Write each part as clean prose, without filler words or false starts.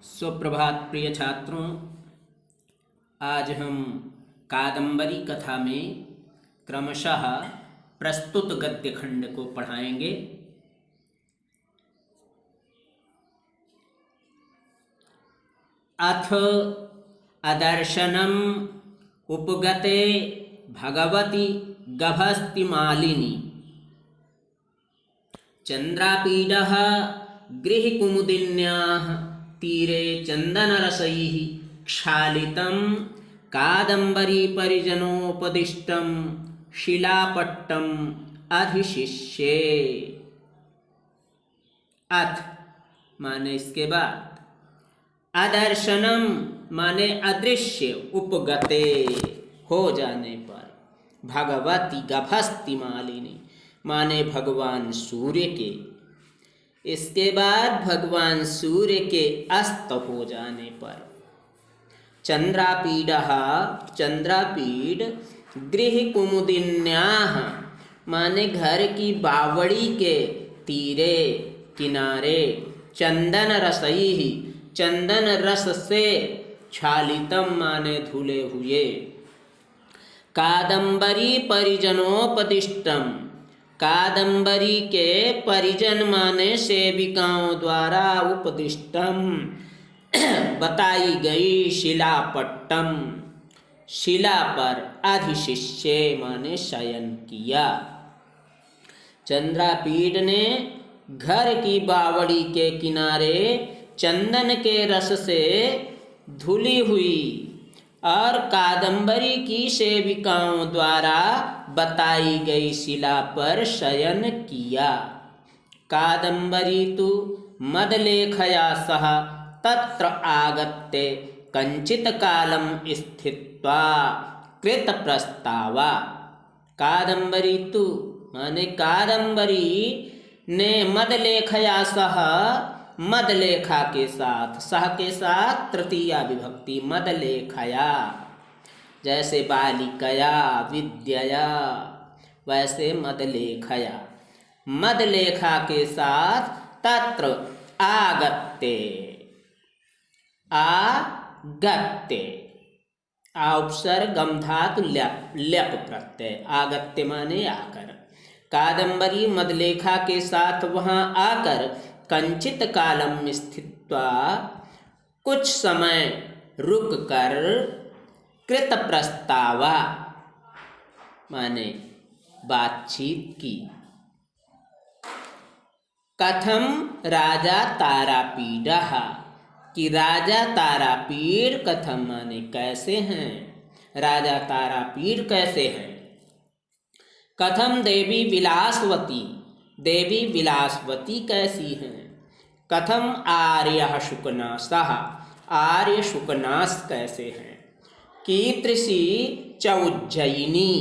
सुप्रभात प्रिय छात्रों। आज हम कादंबरी कथा में क्रमशः प्रस्तुत गद्य खंड को पढ़ाएंगे। अथ अदर्शनम उपगते भगवती गभस्तिमालिनी चंद्रापीडः गृहकुमुदिन्याः तीरे चंदनरसैः क्षालितं कादंबरी परिजनोपदिष्टं शिलापट्टम अधिशिष्ये। अथ माने इसके बाद, अदर्शनम माने अदृश्य, उपगते हो जाने पर, भगवती गभस्तिमालिनी माने भगवान सूर्य के, इसके बाद भगवान सूर्य के अस्त हो जाने पर, चंद्रापीडः चंद्रापीड गृह कुमुदिन्याः माने घर की बावड़ी के तीरे किनारे, चंदन रसैः चंदन रस से, क्षालितम माने धुले हुए, कादंबरी परिजनोपदिष्टम कादंबरी के परिजन माने सेविकाओं द्वारा उपदिष्टम बताई गई, शिलापट्टम शिला पर, अधिशिष्ये माने शयन किया। चंद्रापीड ने घर की बावड़ी के किनारे चंदन के रस से धुली हुई और कादंबरी की सेविकाओं द्वारा बताई गई शिला पर शयन किया। कादंबरी तु मदलेखया सह तत्र आगत्य कंचित कालम स्थित्वा कृत प्रस्तावा। कादंबरी तु माने कादंबरी ने मदलेखया सह, मदलेखा के साथ, सह के साथ तृतीया विभक्ति, मदलेखया जैसे बालिकया विद्यया, वैसे मदलेखया, मदलेखा के साथ तत्र आगत्ते, आगत्ते उपसर्ग गम धातु ल्यप प्रत्यय, आगत्ते माने आकर, कादंबरी मदलेखा के साथ वहां आकर कंचित कालम स्थित्वा कुछ समय रुक कर, कृत प्रस्तावा माने बातचीत की। कथम राजा तारापीडः कि राजा तारापीड, कथम माने कैसे हैं, राजा तारापीड कैसे हैं। कथम देवी विलासवती, देवी विलासवती कैसी हैं। कथम आर्य शुकनासः, आर्य शुकनास कैसे हैं। कीदृशी च उज्जयिनी,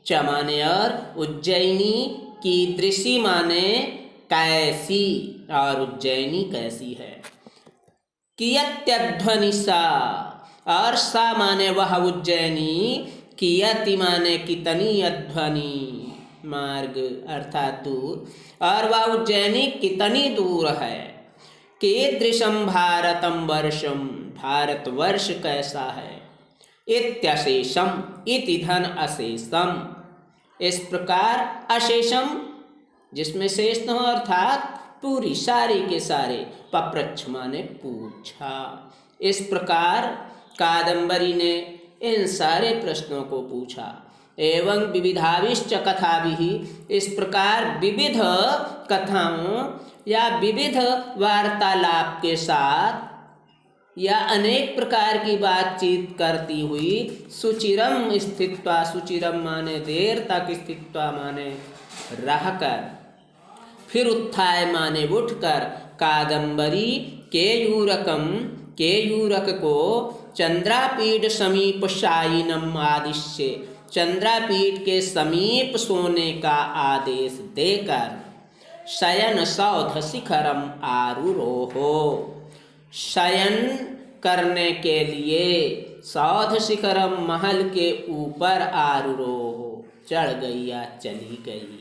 च माने और, उज्जयिनी, कीदृशी माने कैसी, और उज्जयिनी कैसी है। कियत्यध्वनि सा, और सा माने वह उज्जयिनी, कियति माने कितनी, अध्वनि मार्ग अर्थात दूर, और वह उज्जयिनी कितनी दूर है। कीदृशम भारतम वर्षम, भारतवर्ष कैसा है। इत्यशेषम, इति धन अशेषम, इस प्रकार, अशेषम जिसमें शेष न हो अर्थात पूरी, सारी के सारे, पप्रच्छ माने पूछा। इस प्रकार कादंबरी ने इन सारे प्रश्नों को पूछा। एवं विविधाविश्च कथाभिः, इस प्रकार विविध कथाओं या विविध वार्तालाप के साथ या अनेक प्रकार की बातचीत करती हुई, सुचिरम स्थित्वा, सुचिरम माने देर तक, स्थित्वा माने रहकर, फिर उत्थाय माने उठकर, कादंबरी केयूरकम, केयूरक को चंद्रापीड समीप शायिनम आदिश्य, चंद्रापीड के समीप सोने का आदेश देकर, शयन सौध शिखरम आरुरोहो, शयन करने के लिए, सौध शिखरम महल के ऊपर, आरुरोहो चढ़ गई या चली गई।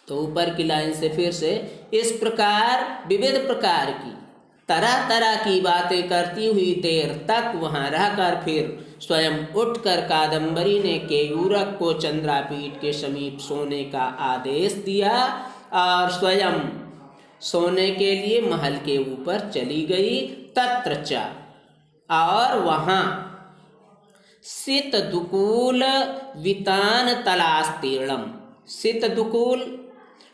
तो ऊपर की लाइन से फिर से, इस प्रकार विविध प्रकार की तरह तरह की बातें करती हुई देर तक वहाँ रहकर फिर स्वयं उठकर कादम्बरी ने केयूरक को चंद्रापीठ के समीप सोने का आदेश दिया और स्वयं सोने के लिए महल के ऊपर चली गई। तत्र च, और वहाँ सितदुकूल वितान तलास्तीर्णम, सितदुकूल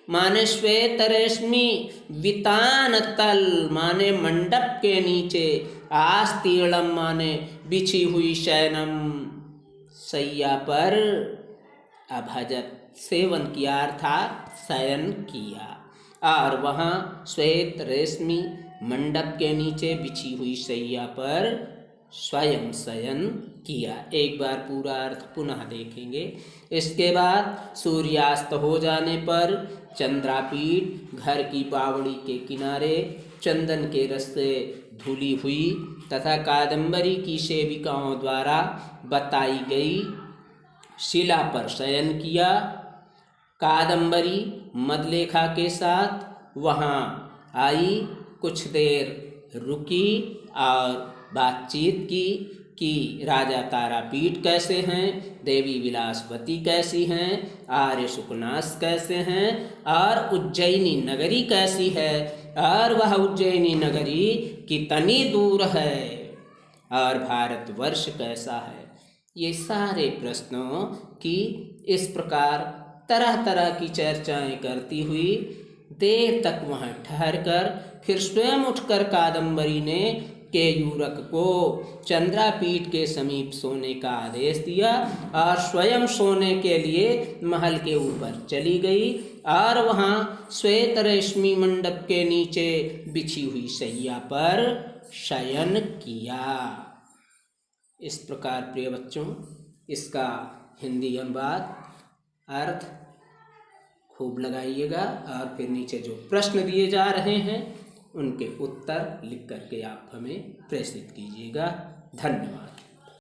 माने श्वेत रेशमी, वितान तल माने मंडप के नीचे, आस्तीर्णम माने बिछी हुई शयनम सैया पर, अभजत सेवन किया अर्थात शयन किया। और वहाँ श्वेत रेशमी मंडप के नीचे बिछी हुई सैया पर स्वयं शयन किया। एक बार पूरा अर्थ पुनः देखेंगे। इसके बाद सूर्यास्त हो जाने पर चंद्रापीठ घर की बावड़ी के किनारे चंदन के रस से धुली हुई तथा कादम्बरी की सेविकाओं द्वारा बताई गई शिला पर शयन किया। कादम्बरी मदलेखा के साथ वहाँ आई, कुछ देर रुकी और बातचीत की कि राजा तारापीठ कैसे हैं, देवी विलासवती कैसी हैं, आर्य सुकनास कैसे हैं, और उज्जैनी नगरी कैसी है, और वह उज्जैनी नगरी कितनी दूर है, और भारतवर्ष कैसा है। ये सारे प्रश्नों की इस प्रकार तरह तरह की चर्चाएं करती हुई देर तक वहाँ ठहर कर फिर स्वयं उठकर कादम्बरी ने केयूरक को चंद्रापीठ के समीप सोने का आदेश दिया और स्वयं सोने के लिए महल के ऊपर चली गई और वहाँ श्वेत रेशमी मंडप के नीचे बिछी हुई शैया पर शयन किया। इस प्रकार प्रिय बच्चों, इसका हिंदी अनुवाद अर्थ खूब लगाइएगा और फिर नीचे जो प्रश्न दिए जा रहे हैं उनके उत्तर लिख करके आप हमें प्रेषित कीजिएगा। धन्यवाद।